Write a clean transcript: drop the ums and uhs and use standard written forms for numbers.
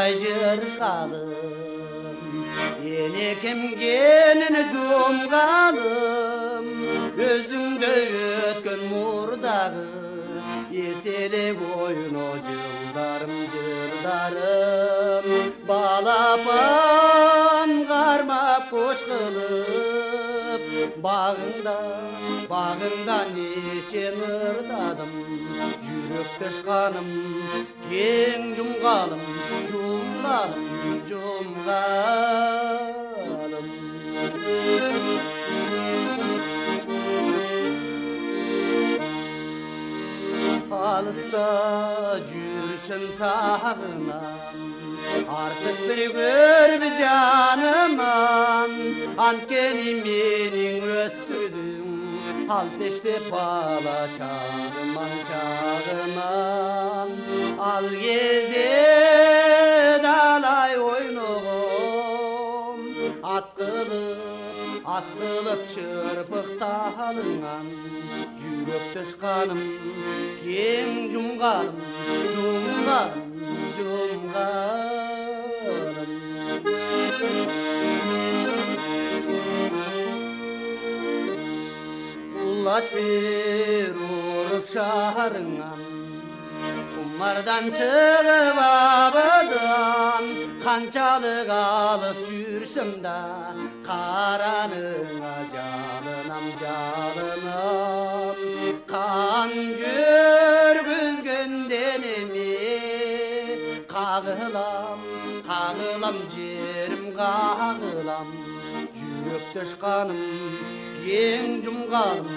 Андай жырқалым Енекем келіні жұмғалым Өзіңді өткен мұрдағы Еселеп ойыны жылдарым Балапан қармап қош қылып Бағыңда нечен ұрдадым Жүректі шқаным кең жұмғалым Алыста жүрсем сағынам Артық бір көрбі жаныман Анткени менің өстірдім Ал пештеп бала чағыман Ал кезде далай ойнығым Атқылып чырпықталыңан Жүректі шқаным кең жұмғалым Құлаш бер ұрып шарыңан Құмардан шығып абыдан Қанчалық алыс жүрсім да Қараныңа жалынам Қан жүргізген денеме Қағылам жерім қағылам Жүректі шқаным кең жұмғалым